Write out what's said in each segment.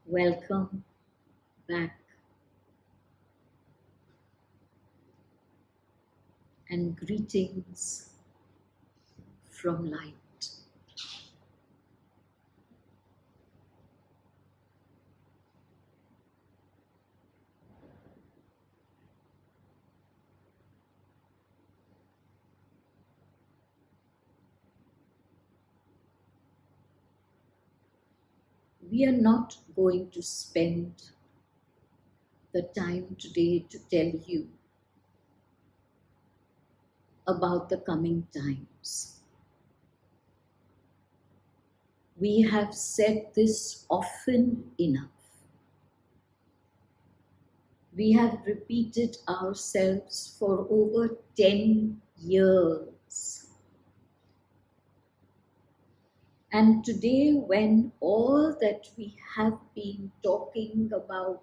Welcome back and greetings from light. We are not going to spend the time today to tell you about the coming times. We have said this often enough. We have repeated ourselves for over 10 years. And today, when all that we have been talking about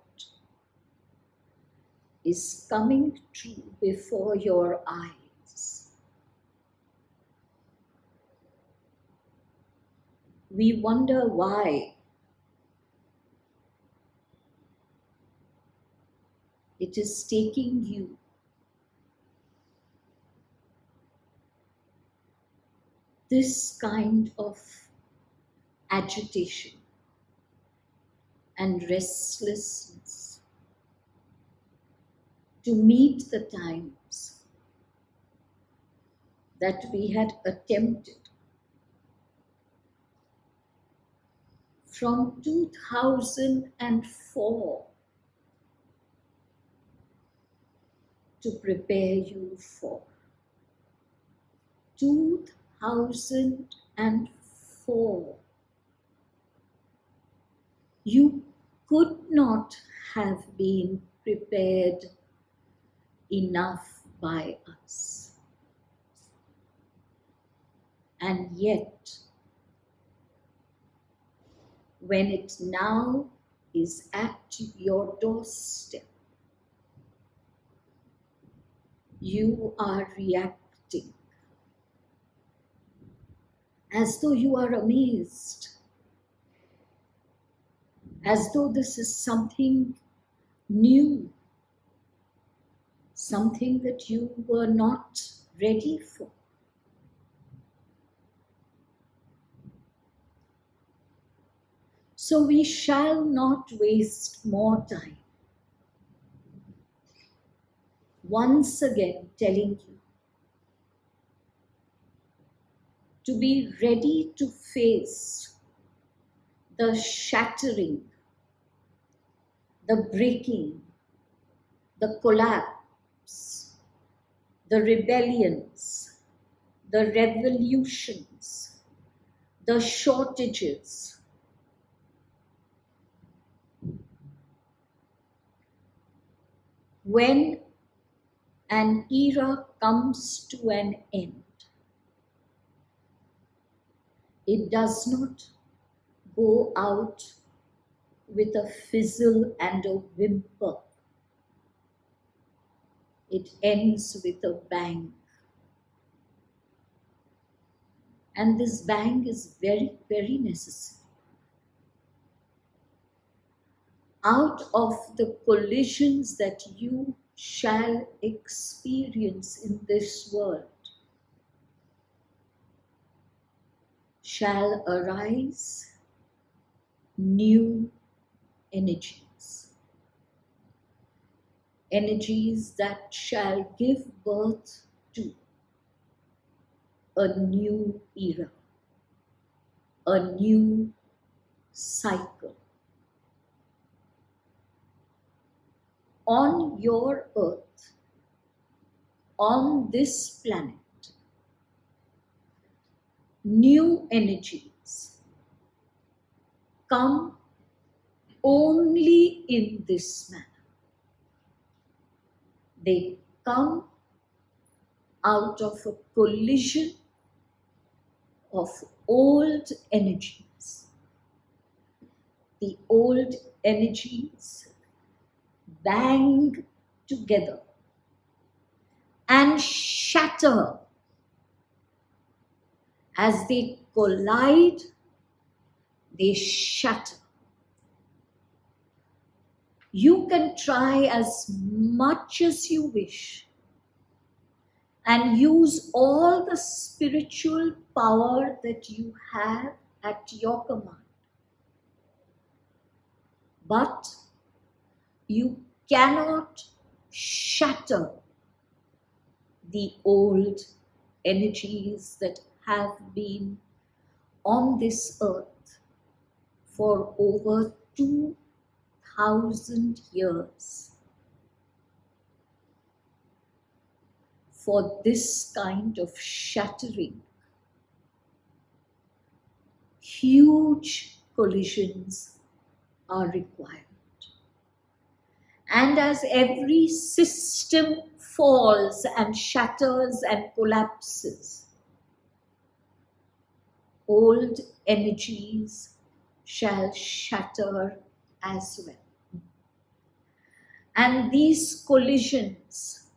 is coming true before your eyes, we wonder why. It is taking you this kind of agitation and restlessness to meet the times that we had attempted from 2004 to prepare you for. 2004. You could not have been prepared enough by us. And yet, when it now is at your doorstep, you are reacting as though you are amazed, as though this is something new, something that you were not ready for. So we shall not waste more time. Once again telling you to be ready to face the shattering, the breaking, the collapse, the rebellions, the revolutions, the shortages. When an era comes to an end, it does not go out with a fizzle and a whimper. It ends with a bang. And this bang is very, very necessary. Out of the collisions that you shall experience in this world shall arise new energies. Energies that shall give birth to a new era, a new cycle. On your earth, on this planet, new energies come only in this manner. They come out of a collision of old energies. The old energies bang together and shatter. As they collide, they shatter. You can try as much as you wish and use all the spiritual power that you have at your command. But you cannot shatter the old energies that have been on this earth for over 2,000 years. For this kind of shattering, huge collisions are required. And as every system falls and shatters and collapses, old energies shall shatter as well. And these collisions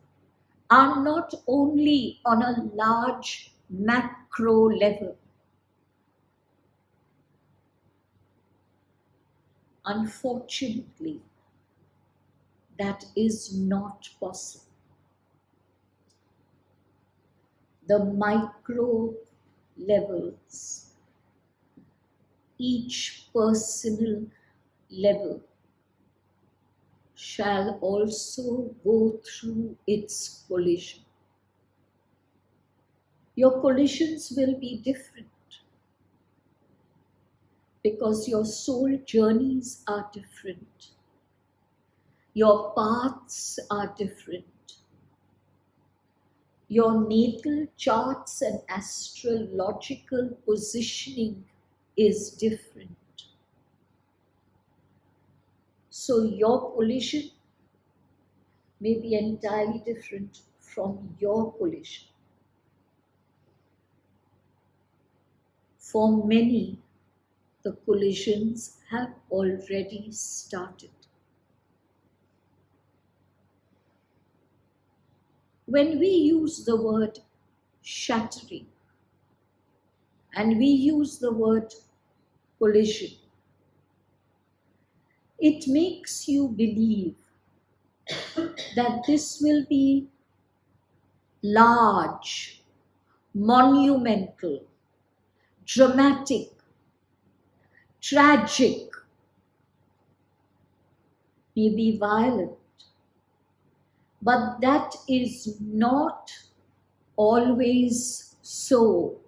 are not only on a large macro level. Unfortunately, that is not possible. The micro levels, each personal level, shall also go through its collision. Your collisions will be different because your soul journeys are different. Your paths are different. Your natal charts and astrological positioning is different. So your collision may be entirely different from your collision. For many, the collisions have already started. When we use the word shattering and we use the word collision, it makes you believe that this will be large, monumental, dramatic, tragic, maybe violent. But that is not always so.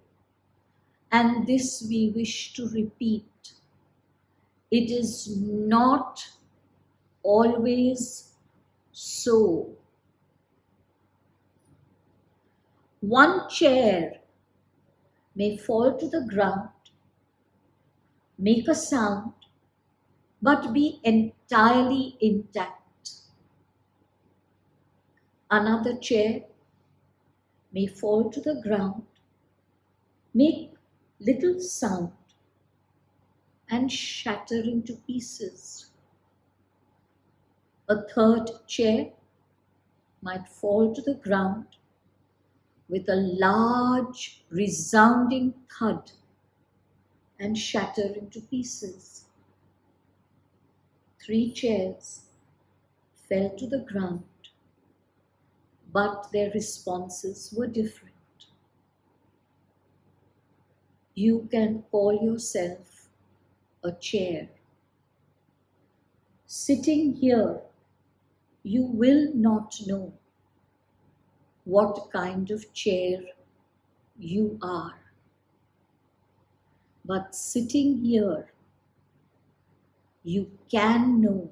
And this we wish to repeat. It is not always so. One chair may fall to the ground, make a sound, but be entirely intact. Another chair may fall to the ground, make little sound, and shatter into pieces. A third chair might fall to the ground with a large resounding thud and shatter into pieces. 3 chairs fell to the ground, but their responses were different. You can call yourself a chair. Sitting here, you will not know what kind of chair you are. But sitting here, you can know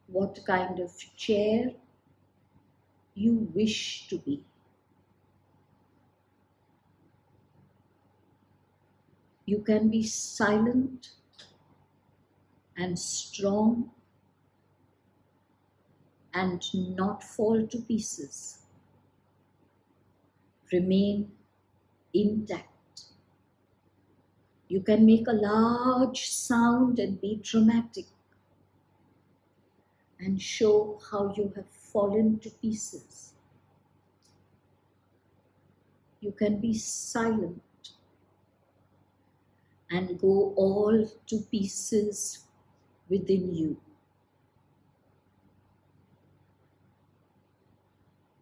what kind of chair you wish to be. You can be silent and strong and not fall to pieces. Remain intact. You can make a large sound and be dramatic and show how you have fallen to pieces. You can be silent and go all to pieces within you.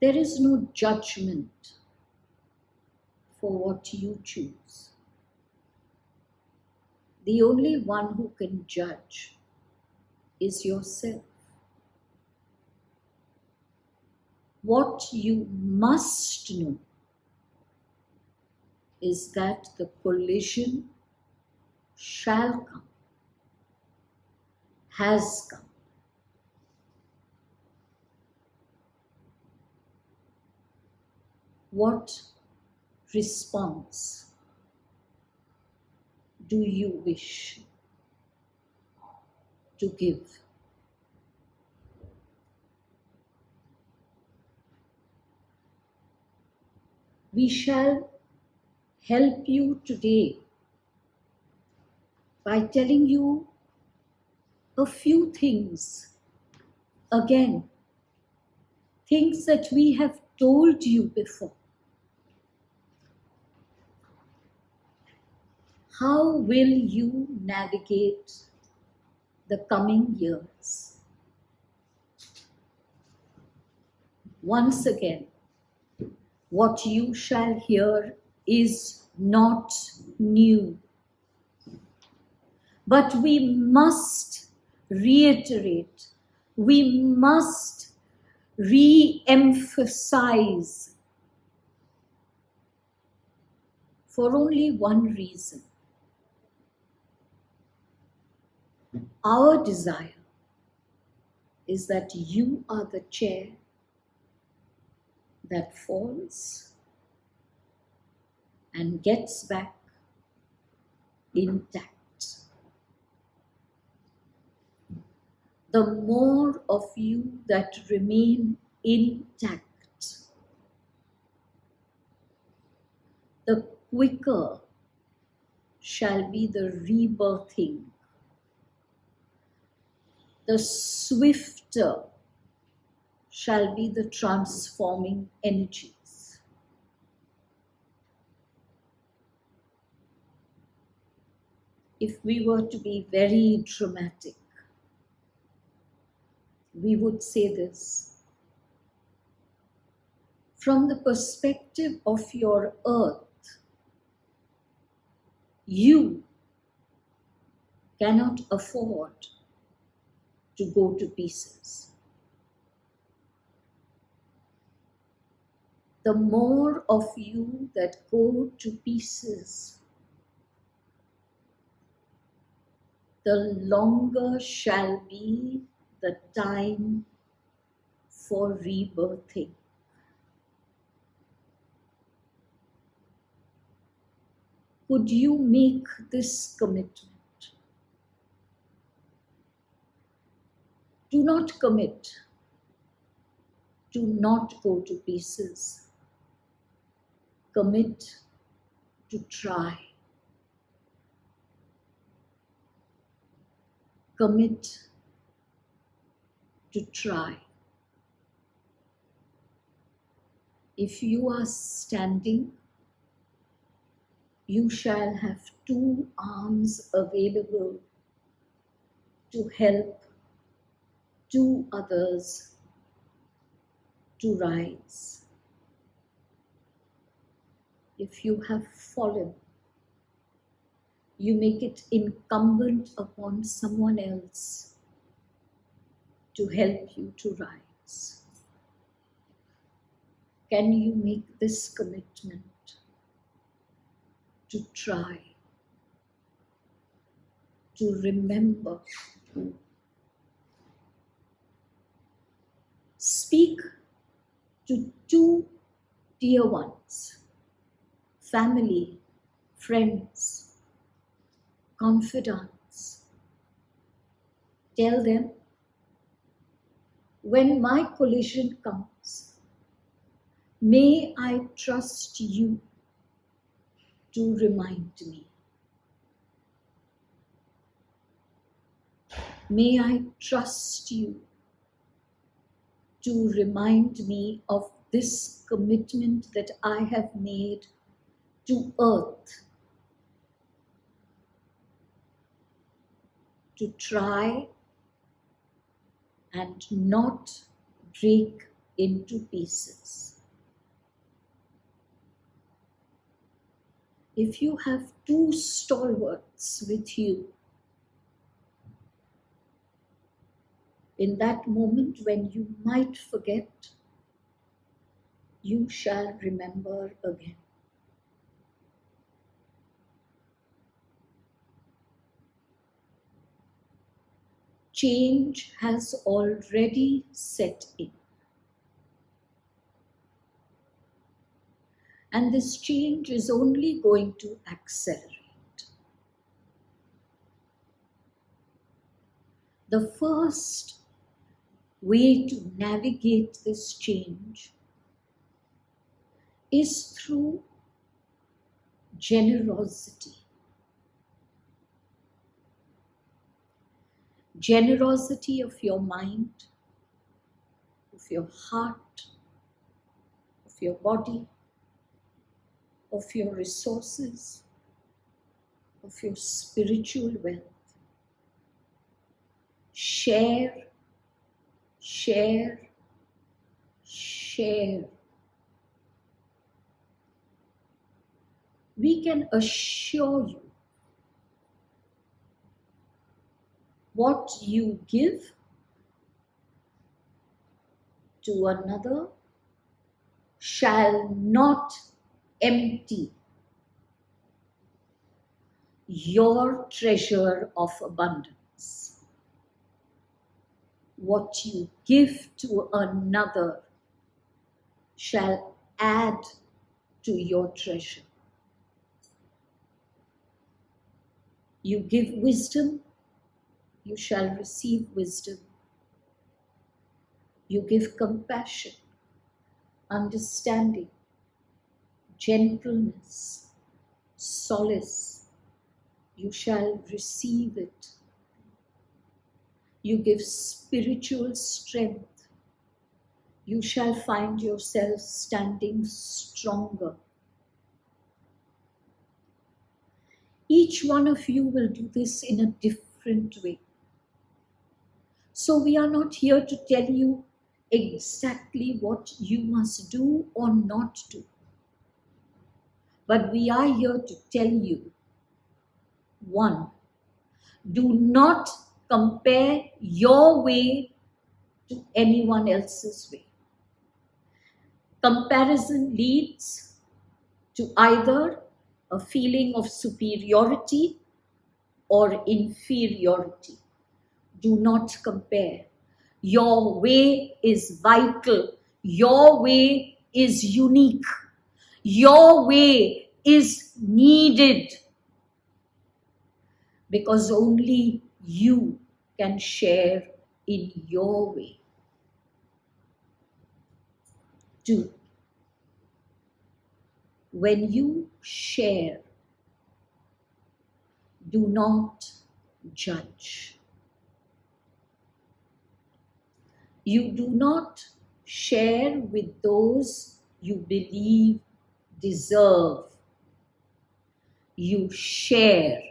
There is no judgment for what you choose. The only one who can judge is yourself. What you must know is that the collision shall come, has come. What response do you wish to give? We shall help you today by telling you a few things. Again, things that we have told you before. How will you navigate the coming years? Once again, what you shall hear is not new. But we must reiterate, we must re-emphasize for only one reason. Our desire is that you are the chair that falls and gets back intact. The more of you that remain intact, the quicker shall be the rebirthing, the swifter shall be the transforming energies. If we were to be very dramatic, we would say this. From the perspective of your earth, you cannot afford to go to pieces. The more of you that go to pieces, the longer shall be the time for rebirthing. Could you make this commitment? Do not commit to not go to pieces. Commit to try. Commit to try. If you are standing, you shall have 2 arms available to help 2 others to rise. If you have fallen, you make it incumbent upon someone else to help you to rise. Can you make this commitment to try, to remember? Speak to 2 dear ones, family, friends, confidants. Tell them, when my collision comes, may I trust you to remind me. May I trust you to remind me of this commitment that I have made to earth, to try and not break into pieces. If you have two stalwarts with you, in that moment when you might forget, you shall remember again. Change has already set in. And this change is only going to accelerate. The first way to navigate this change is through generosity. Generosity of your mind, of your heart, of your body, of your resources, of your spiritual wealth. Share, share, share. We can assure you, what you give to another shall not empty your treasure of abundance. What you give to another shall add to your treasure. You give wisdom, you shall receive wisdom. You give compassion, understanding, gentleness, solace, you shall receive it. You give spiritual strength, you shall find yourself standing stronger. Each one of you will do this in a different way. So we are not here to tell you exactly what you must do or not do. But we are here to tell you, one, do not compare your way to anyone else's way. Comparison leads to either a feeling of superiority or inferiority. Do not compare. Your way is vital. Your way is unique. Your way is needed. Because only you can share in your way. 2. When you share, do not judge. You do not share with those you believe deserve. You share.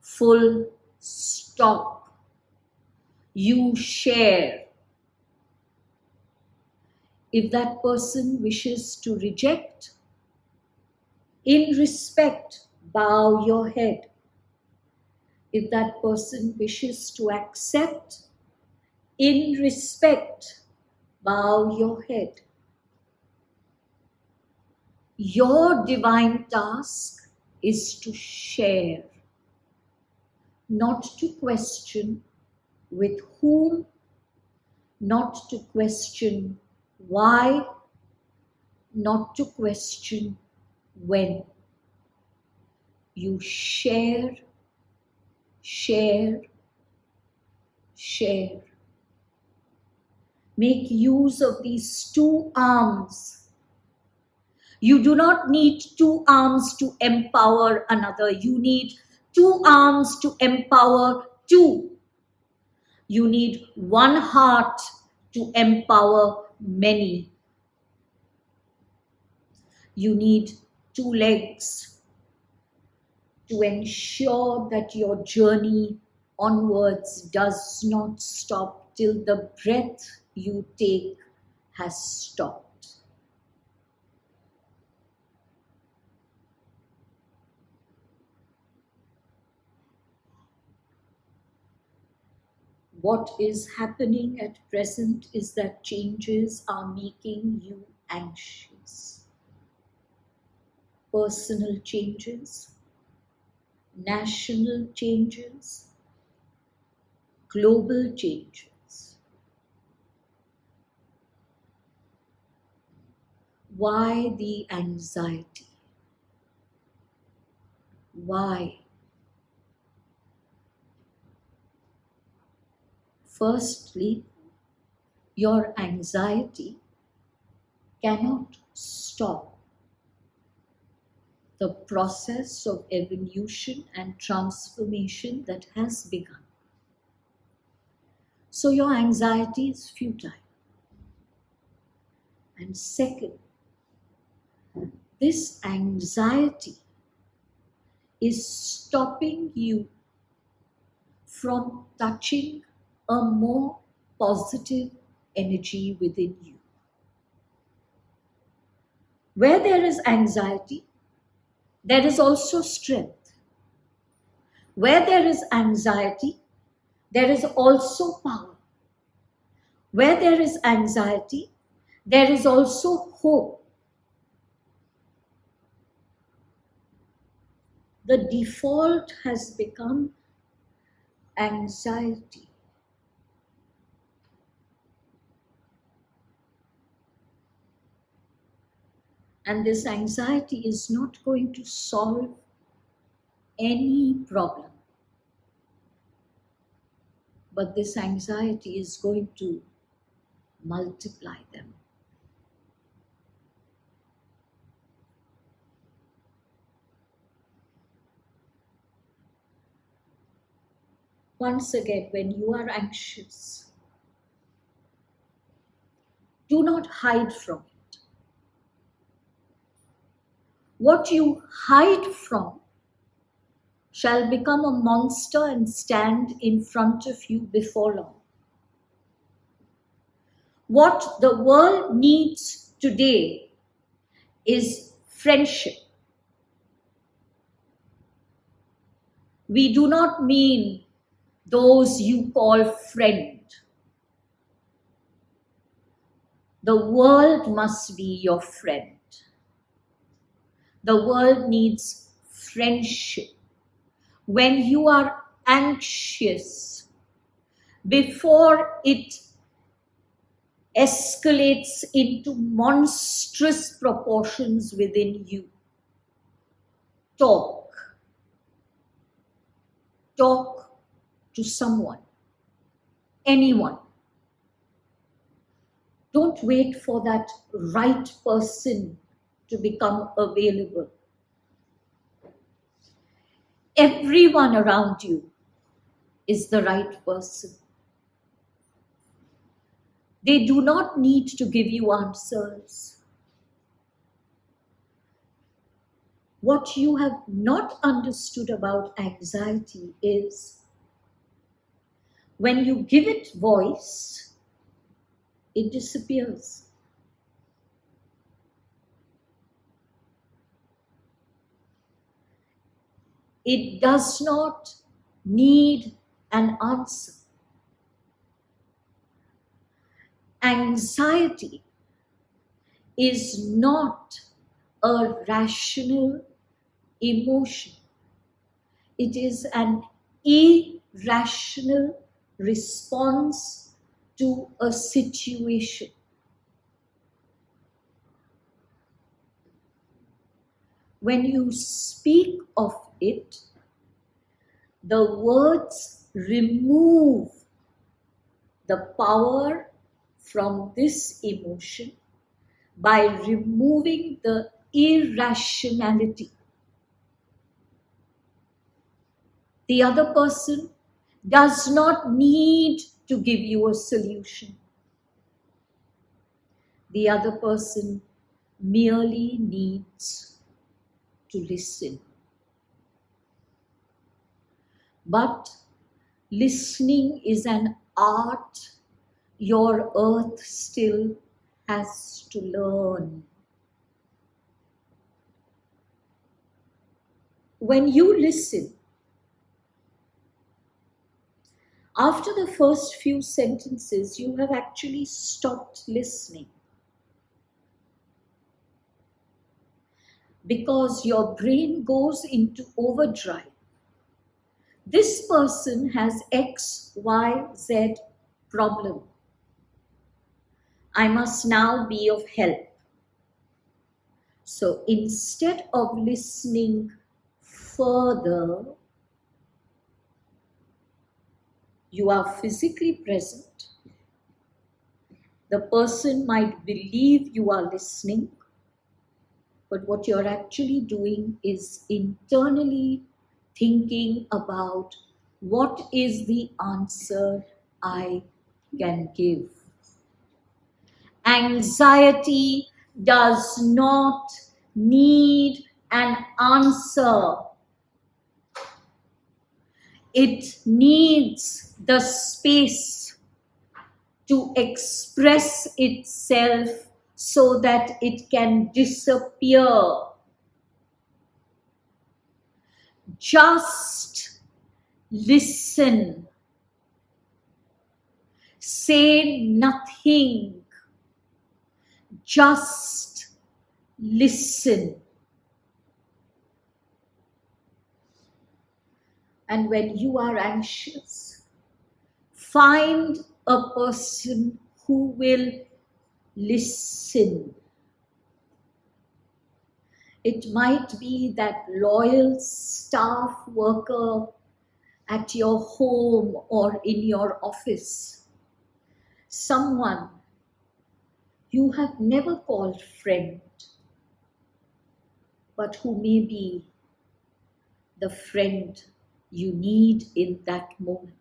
Full stop. You share. If that person wishes to reject, in respect, bow your head. If that person wishes to accept, in respect, bow your head. Your divine task is to share, not to question with whom, not to question why, not to question when. You share, share, share. Make use of these two arms. You do not need two arms to empower another. You need two arms to empower two. You need one heart to empower many. You need two legs to ensure that your journey onwards does not stop till the breath you take has stopped. What is happening at present is that changes are making you anxious. Personal changes, national changes, global changes. Why the anxiety? Why? Firstly, your anxiety cannot stop the process of evolution and transformation that has begun. So your anxiety is futile. And second, this anxiety is stopping you from touching a more positive energy within you. Where there is anxiety, there is also strength. Where there is anxiety, there is also power. Where there is anxiety, there is also hope. The default has become anxiety. And this anxiety is not going to solve any problem. But this anxiety is going to multiply them. Once again, when you are anxious, do not hide from it. What you hide from shall become a monster and stand in front of you before long. What the world needs today is friendship. We do not mean those you call friend. The world must be your friend. The world needs friendship. When you are anxious, before it escalates into monstrous proportions within you, talk to someone, anyone. Don't wait for that right person to become available. Everyone around you is the right person. They do not need to give you answers. What you have not understood about anxiety is when you give it voice, it disappears. It does not need an answer. Anxiety is not a rational emotion. It is an irrational response to a situation. When you speak of it, the words remove the power from this emotion by removing the irrationality. The other person does not need to give you a solution. The other person merely needs to listen. But listening is an art your earth still has to learn. When you listen, after the first few sentences, you have actually stopped listening. Because your brain goes into overdrive. This person has X, Y, Z problem. I must now be of help. So instead of listening further, you are physically present. The person might believe you are listening, but what you're actually doing is internally thinking about what is the answer I can give. Anxiety does not need an answer. It needs the space to express itself so that it can disappear. Just listen. Say nothing. Just listen. And when you are anxious, find a person who will listen. It might be that loyal staff worker at your home or in your office. Someone you have never called friend, but who may be the friend you need in that moment.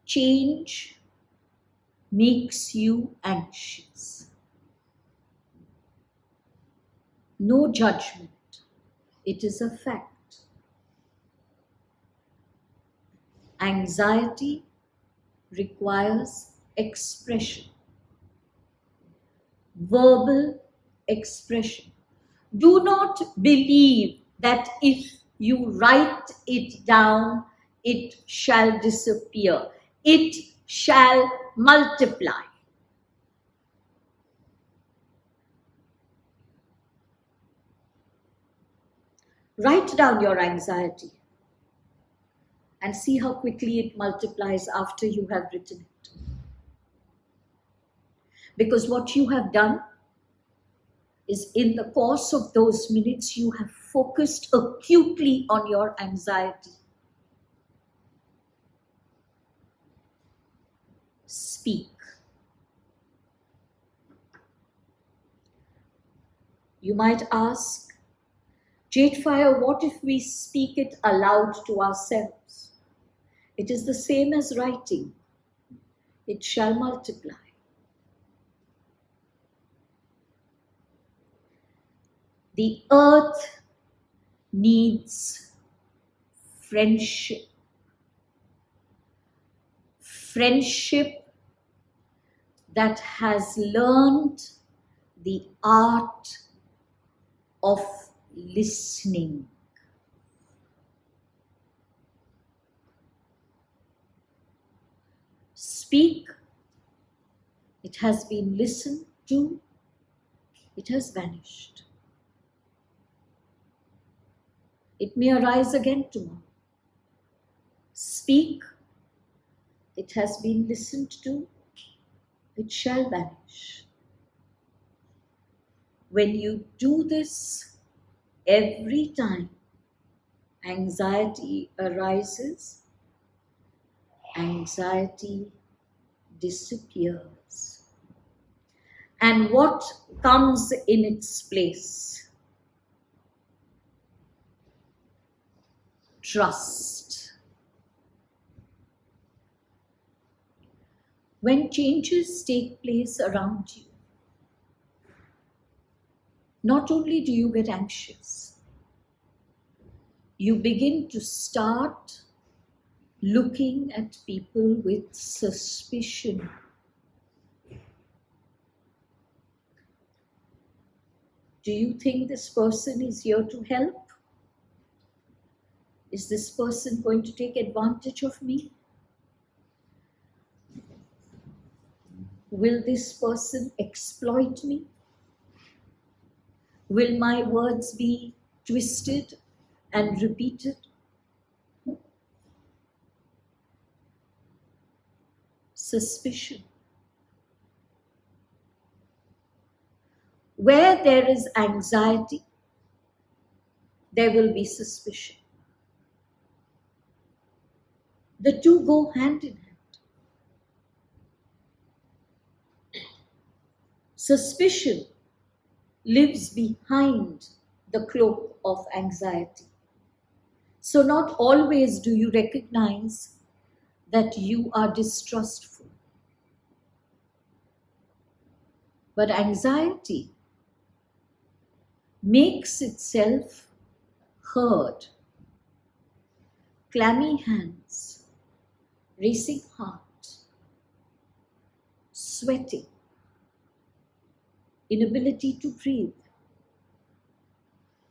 Change makes you anxious. No judgment. It is a fact. Anxiety requires expression. Verbal expression. Do not believe that if you write it down, it shall disappear. It shall multiply. Write down your anxiety and see how quickly it multiplies after you have written it. Because what you have done is, in the course of those minutes, you have focused acutely on your anxiety. Speak. You might ask, JadeFire, what if we speak it aloud to ourselves? It is the same as writing. It shall multiply. The earth needs friendship. Friendship that has learned the art of listening. Speak. It has been listened to. It has vanished. It may arise again tomorrow. Speak. It has been listened to. It shall vanish. When you do this every time anxiety arises, anxiety disappears. And what comes in its place? Trust. When changes take place around you, not only do you get anxious, you begin to start looking at people with suspicion. Do you think this person is here to help? Is this person going to take advantage of me? Will this person exploit me? Will my words be twisted and repeated? Suspicion. Where there is anxiety, there will be suspicion. The two go hand in hand. Suspicion lives behind the cloak of anxiety. So not always do you recognize that you are distrustful. But anxiety makes itself heard. Clammy hands, racing heart, sweating, inability to breathe,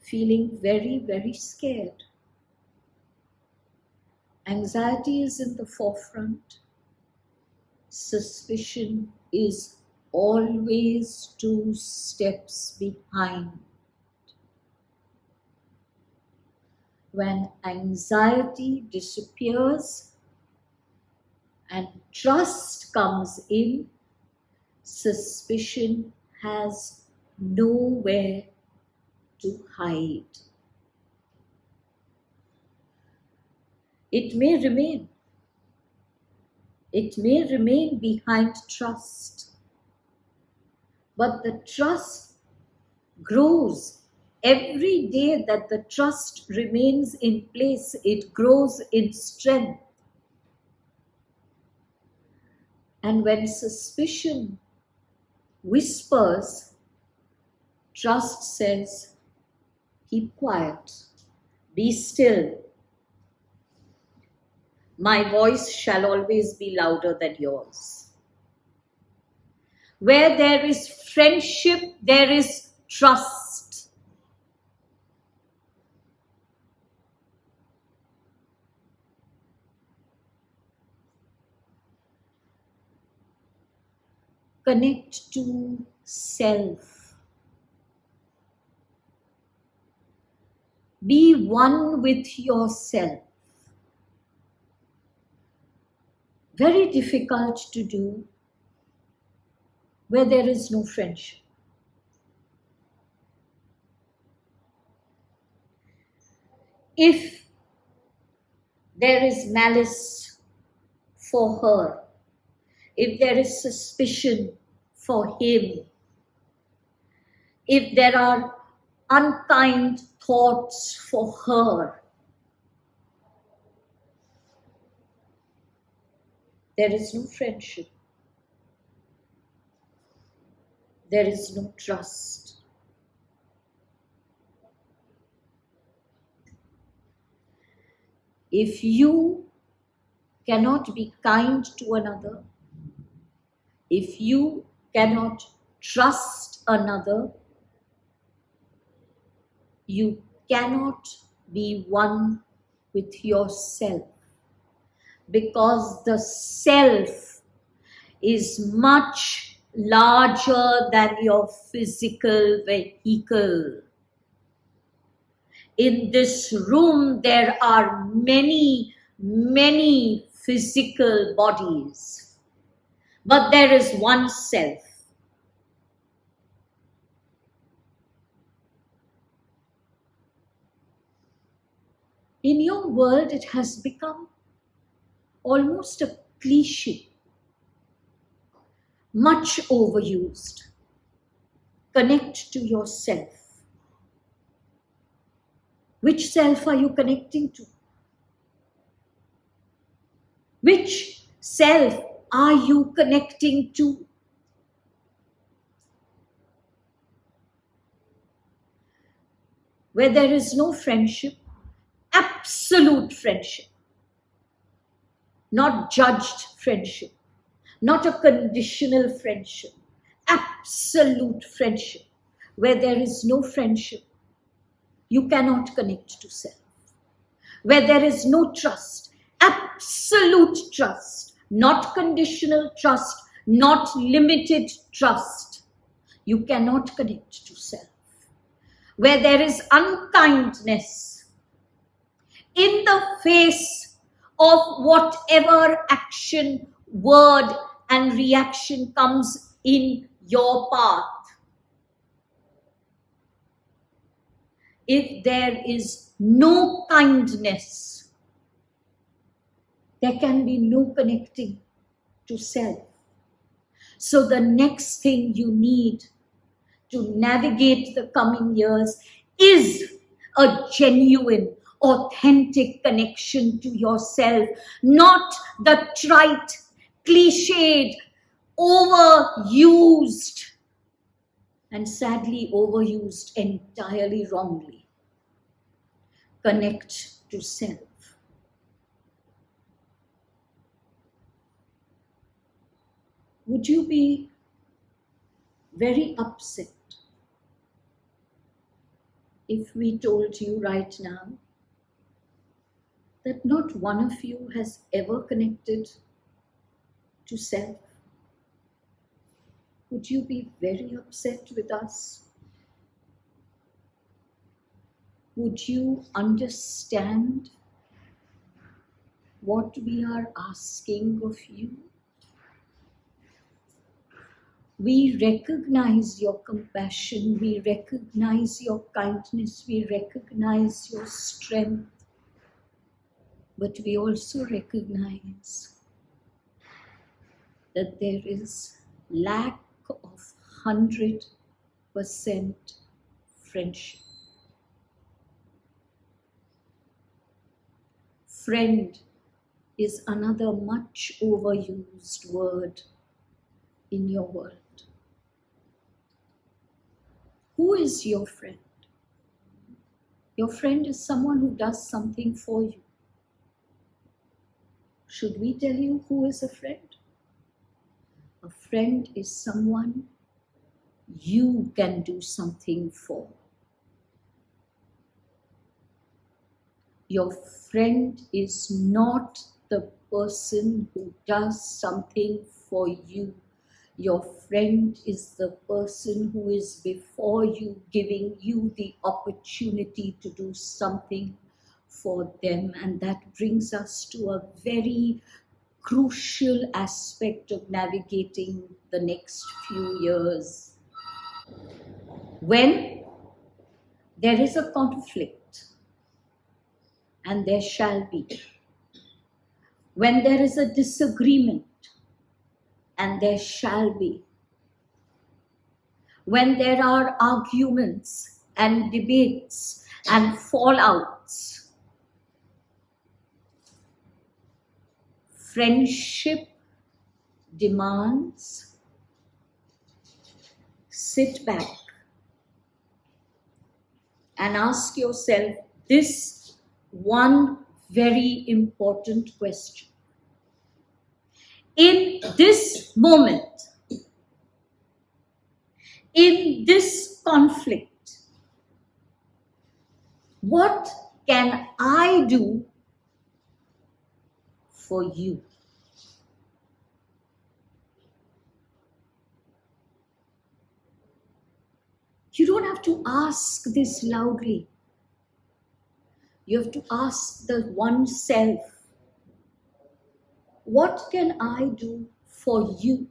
feeling very, very scared. Anxiety is in the forefront. Suspicion is always 2 steps behind. When anxiety disappears and trust comes in, suspicion has nowhere to hide. It may remain behind trust, but the trust grows. Every day that the trust remains in place, it grows in strength. And when suspicion whispers, trust says, keep quiet, be still. My voice shall always be louder than yours. Where there is friendship, there is trust. Connect to self. Be one with yourself. Very difficult to do where there is no friendship. If there is malice for her, if there is suspicion for him, if there are unkind thoughts for her, there is no friendship. There is no trust. If you cannot be kind to another, if you cannot trust another, you cannot be one with yourself, because the self is much larger than your physical vehicle. In this room, there are many, many physical bodies, but there is one self. In your world, it has become almost a cliche, much overused. Connect to yourself. Which self are you connecting to? Which self are you connecting to? Where there is no friendship, absolute friendship, not judged friendship, not a conditional friendship, absolute friendship. Where there is no friendship, you cannot connect to self. Where there is no trust, absolute trust, not conditional trust, not limited trust, you cannot connect to self. Where there is unkindness in the face of whatever action, word, and reaction comes in your path, if there is no kindness, there can be no connecting to self. So the next thing you need to navigate the coming years is a genuine, authentic connection to yourself, not the trite, cliched, overused, and sadly overused entirely wrongly. Connect to self. Would you be very upset if we told you right now that not one of you has ever connected to self? Would you be very upset with us? Would you understand what we are asking of you? We recognize your compassion, we recognize your kindness, we recognize your strength, but we also recognize that there is lack of 100% friendship. Friend is another much overused word in your world. Who is your friend? Your friend is someone who does something for you. Should we tell you who is a friend? A friend is someone you can do something for. Your friend is not the person who does something for you. Your friend is the person who is before you, giving you the opportunity to do something for them. And that brings us to a very crucial aspect of navigating the next few years. When there is a conflict, and there shall be, when there is a disagreement, and there shall be, when there are arguments and debates and fallouts, friendship demands sit back and ask yourself this one very important question. In this moment, in this conflict, what can I do for you? You don't have to ask this loudly. You have to ask the one self, what can I do for you?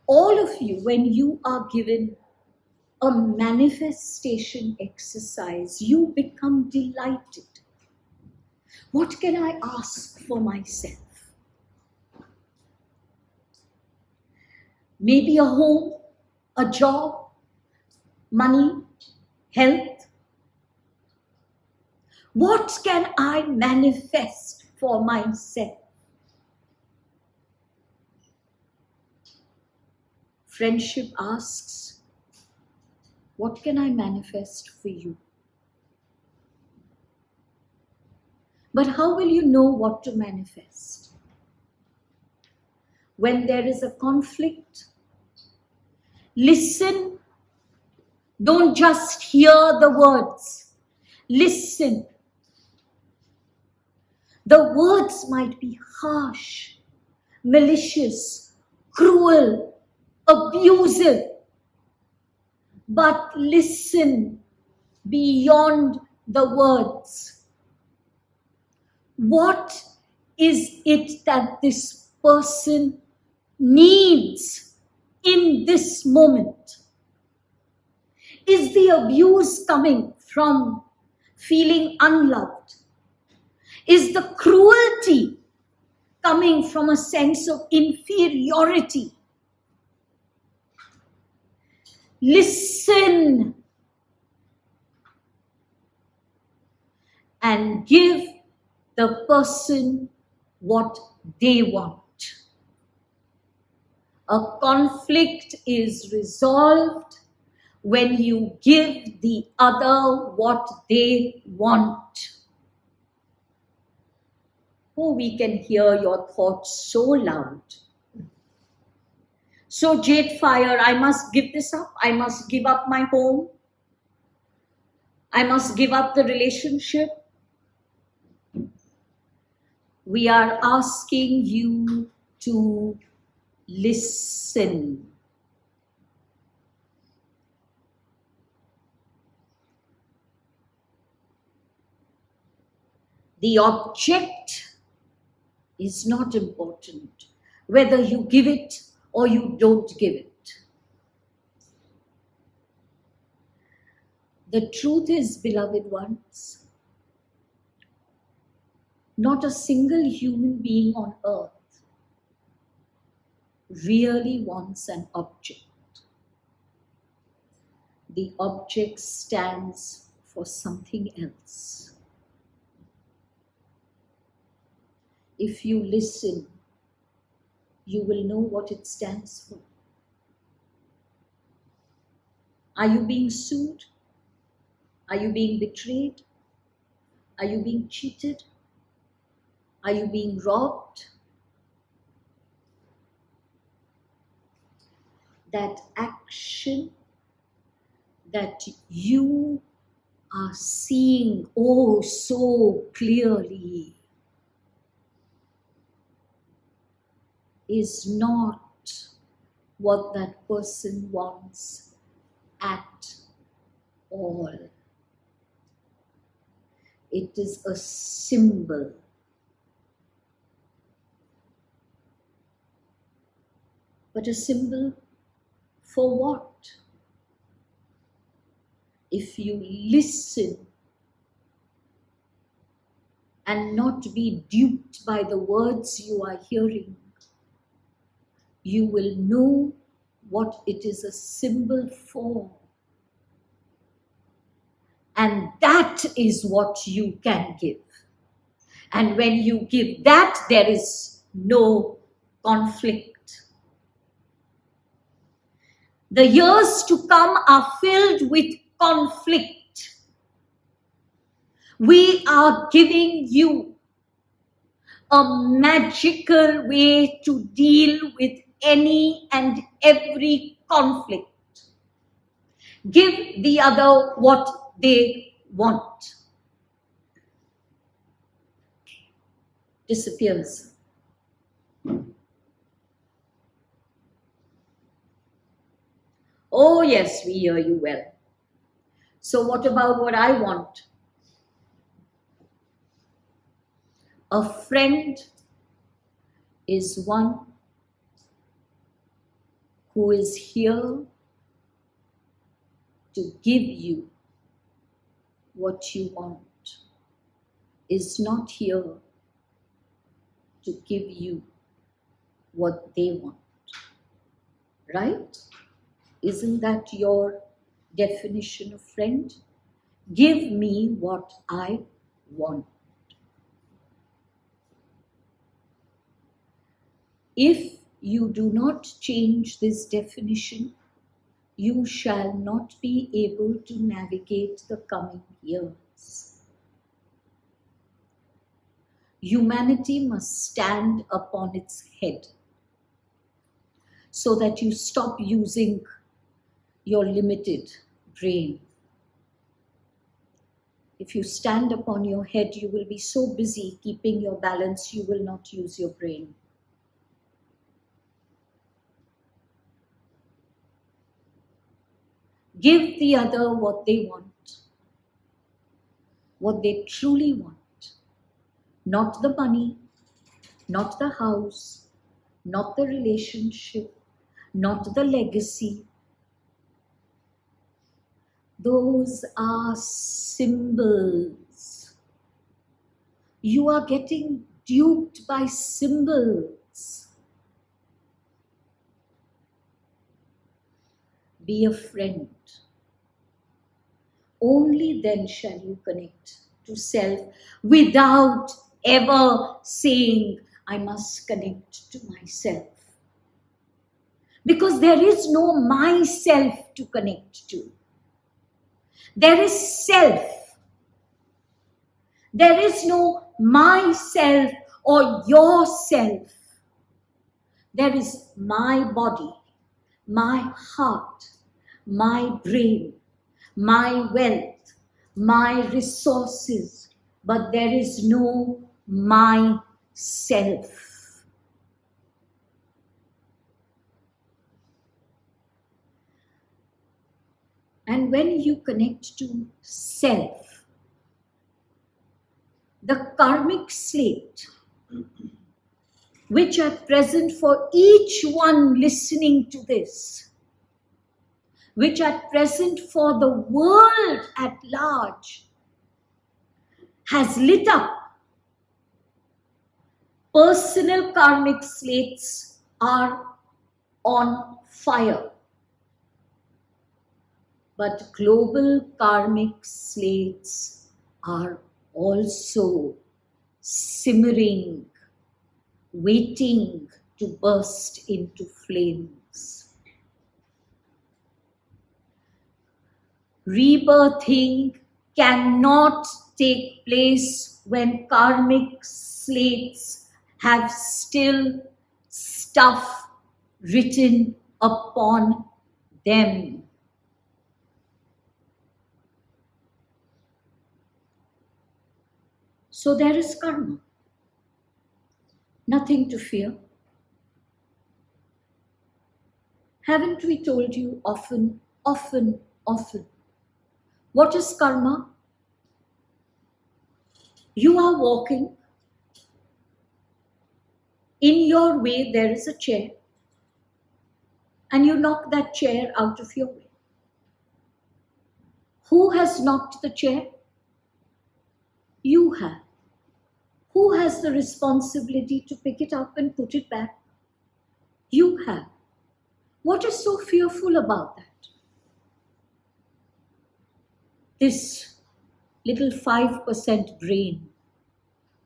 All of you, when you are given a manifestation exercise, you become delighted. What can I ask for myself? Maybe a home, a job, money, health. What can I manifest for myself? Friendship asks, What can I manifest for you? But how will you know what to manifest? When there is a conflict, listen. Don't just hear the words. Listen. The words might be harsh, malicious, cruel, abusive. But listen beyond the words. What is it that this person needs in this moment? Is the abuse coming from feeling unloved? Is the cruelty coming from a sense of inferiority? Listen and give the person what they want. A conflict is resolved when you give the other what they want. Oh, we can hear your thoughts so loud. So, JadeFire, I must give this up. I must give up my home. I must give up the relationship. We are asking you to listen. The object is not important, whether you give it or you don't give it. The truth is, beloved ones, not a single human being on earth really wants an object. The object stands for something else. If you listen, you will know what it stands for. Are you being sued? Are you being betrayed? Are you being cheated? Are you being robbed? That action that you are seeing oh so clearly is not what that person wants at all. It is a symbol. But a symbol for what? If you listen and not be duped by the words you are hearing, you will know what it is a symbol for. And that is what you can give. And when you give that, there is no conflict. The years to come are filled with conflict. We are giving you a magical way to deal with any and every conflict. Give the other what they want. Disappears. Oh yes, we hear you well. So what about what I want? A friend is one who is here to give you what you want, is not here to give you what they want. Right? Isn't that your definition of friend? Give me what I want. If you do not change this definition, you shall not be able to navigate the coming years. Humanity must stand upon its head so that you stop using your limited brain. If you stand upon your head, you will be so busy keeping your balance, you will not use your brain. Give the other what they want, what they truly want. Not the money, not the house, not the relationship, not the legacy. Those are symbols. You are getting duped by symbols. Be a friend. Only then shall you connect to self without ever saying, I must connect to myself. Because there is no myself to connect to. There is self. There is no myself or yourself. There is my body, my heart, my brain, my wealth, my resources, but there is no myself. And when you connect to self, the karmic slate, which at present for each one listening to this, which at present for the world at large, has lit up. Personal karmic slates are on fire. But global karmic slates are also simmering, waiting to burst into flames. Rebirthing cannot take place when karmic slates have still stuff written upon them. So there is karma. Nothing to fear. Haven't we told you often? What is karma? You are walking. In your way, there is a chair. And you knock that chair out of your way. Who has knocked the chair? You have. Who has the responsibility to pick it up and put it back? You have. What is so fearful about that? This little 5% brain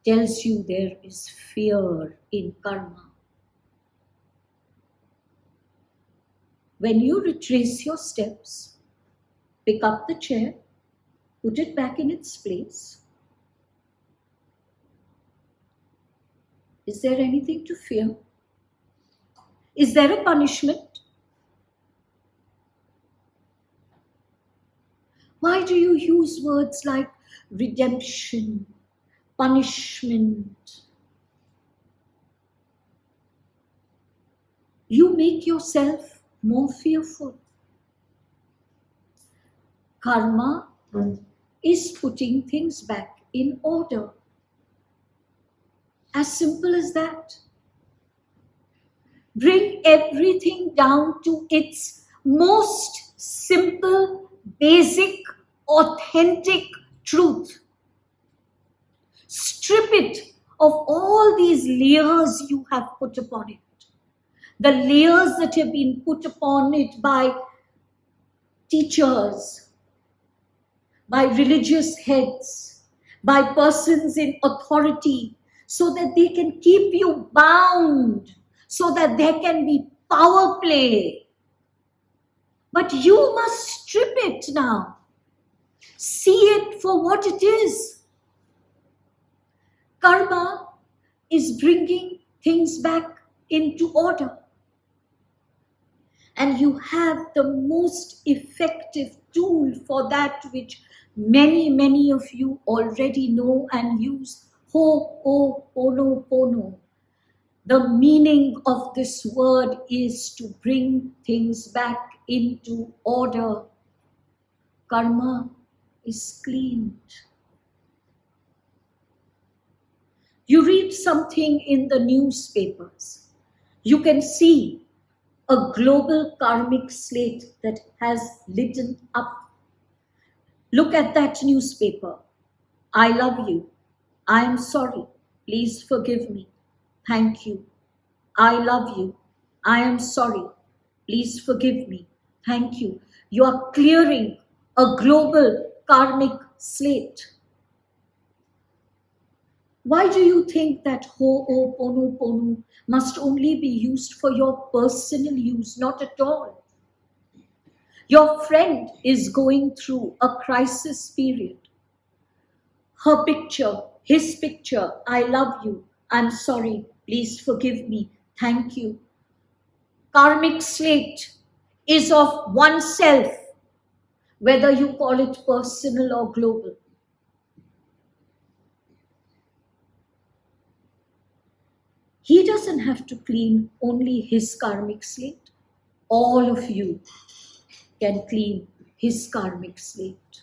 tells you there is fear in karma. When you retrace your steps, pick up the chair, put it back in its place, is there anything to fear? Is there a punishment? Why do you use words like redemption, punishment? You make yourself more fearful. Karma is putting things back in order. As simple as that. Bring everything down to its most simple, basic, authentic truth. Strip it of all these layers you have put upon it. The layers that have been put upon it by teachers, by religious heads, by persons in authority, so that they can keep you bound, so that there can be power play. But you must strip it now. See it for what it is. Karma is bringing things back into order. And you have the most effective tool for that, which many of you already know and use. Ho'oponopono. The meaning of this word is to bring things back into order. Karma is cleaned. You read something in the newspapers. You can see a global karmic slate that has lit up. Look at that newspaper. I love you. I am sorry. Please forgive me. Thank you. I love you. I am sorry. Please forgive me. Thank you. You are clearing a global karmic slate. Why do you think that ho'oponopono must only be used for your personal use? Not at all. Your friend is going through a crisis period. Her picture, his picture, I love you, I'm sorry, please forgive me, thank you. Karmic slate is of oneself, whether you call it personal or global. He doesn't have to clean only his karmic slate. All of you can clean his karmic slate.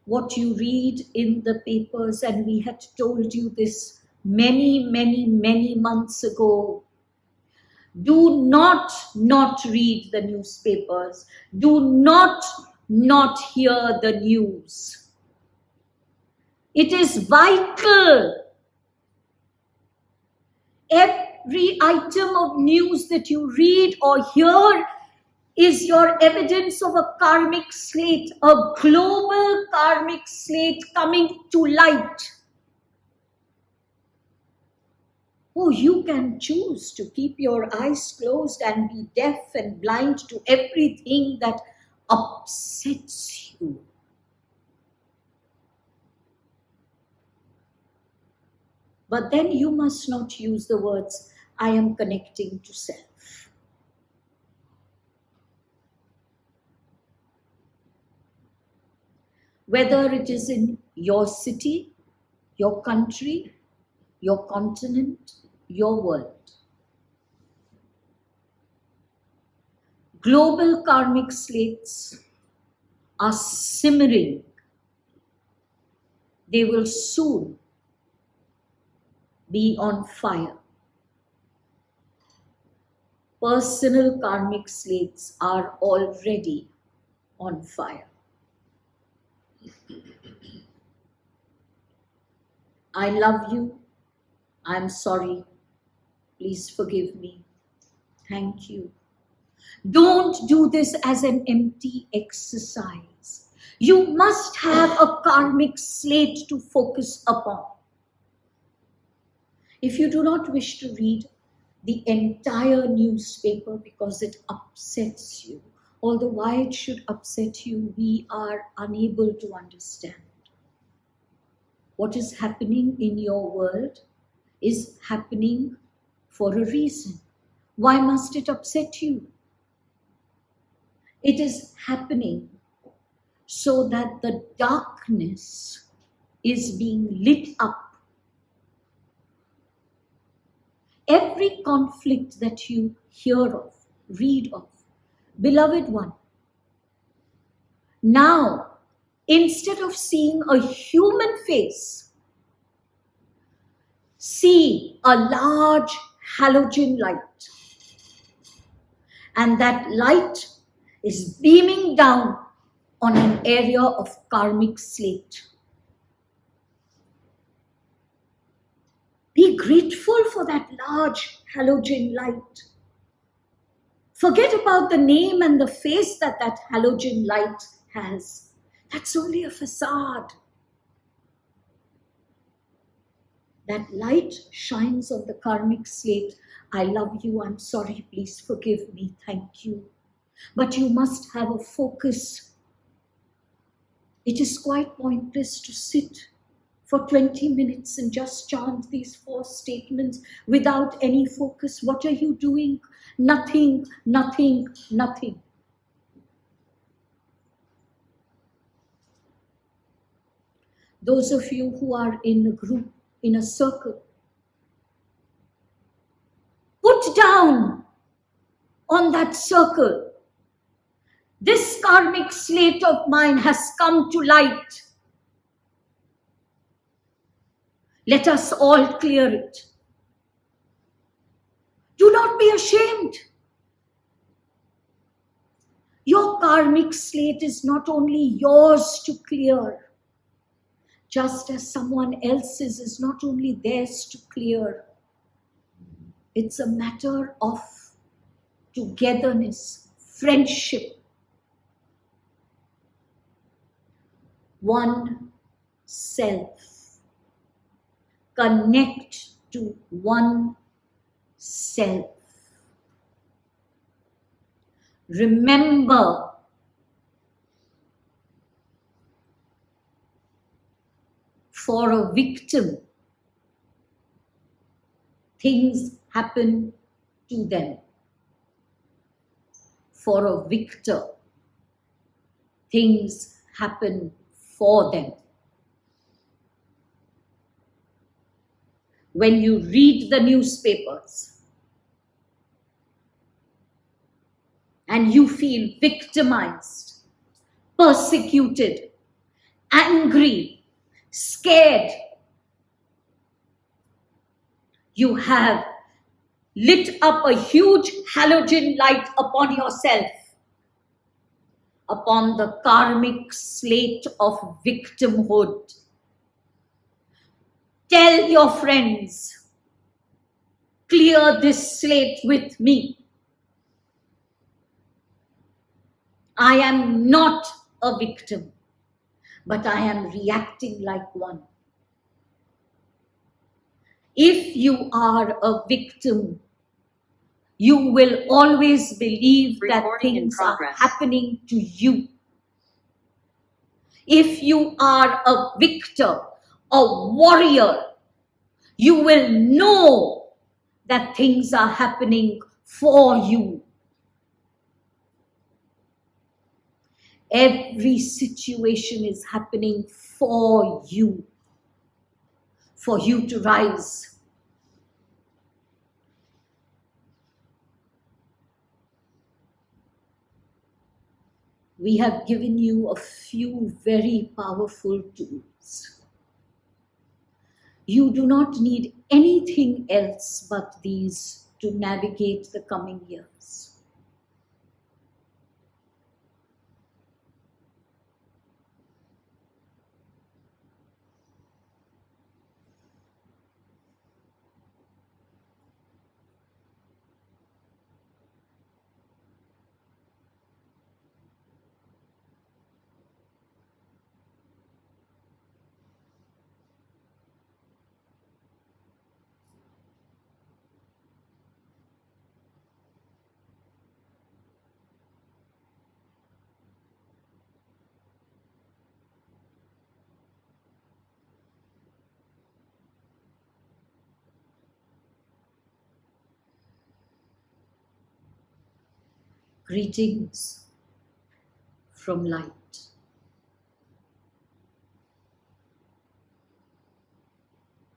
What you read in the papers, and we had told you this many months ago. Do not read the newspapers. Do not hear the news. It is vital. Every item of news that you read or hear is your evidence of a karmic slate, a global karmic slate coming to light. Oh, you can choose to keep your eyes closed and be deaf and blind to everything that upsets you. But then you must not use the words, I am connecting to self. Whether it is in your city, your country, your continent, your world. Global karmic slates are simmering. They will soon be on fire. Personal karmic slates are already on fire. I love you. I'm sorry. Please forgive me. Thank you. Don't do this as an empty exercise. You must have a karmic slate to focus upon. If you do not wish to read the entire newspaper because it upsets you, although why it should upset you, we are unable to understand. What is happening in your world is happening for a reason. Why must it upset you? It is happening so that the darkness is being lit up. Every conflict that you hear of, read of, beloved one, now, instead of seeing a human face, see a large halogen light. And that light is beaming down on an area of karmic slate. Be grateful for that large halogen light. Forget about the name and the face that that halogen light has. That's only a facade. That light shines on the karmic slate. I love you, I'm sorry, please forgive me, thank you. But you must have a focus. It is quite pointless to sit for 20 minutes and just chant these 4 statements without any focus. What are you doing? Nothing, nothing, nothing. Those of you who are in a group, in a circle, put down on that circle, this karmic slate of mine has come to light. Let us all clear it. Do not be ashamed. Your karmic slate is not only yours to clear, just as someone else's is not only theirs to clear. It's a matter of togetherness, friendship. One self. Connect to one self. Remember, for a victim, things happen to them. For a victor, things happen for them. When you read the newspapers and you feel victimized, persecuted, angry, scared, you have lit up a huge halogen light upon yourself, upon the karmic slate of victimhood. Tell your friends, clear this slate with me. I am not a victim, but I am reacting like one. If you are a victim, you will always believe that things are happening to you. If you are a victor, a warrior, you will know that things are happening for you. Every situation is happening for you to rise. We have given you a few very powerful tools. You do not need anything else but these to navigate the coming years. Greetings from light.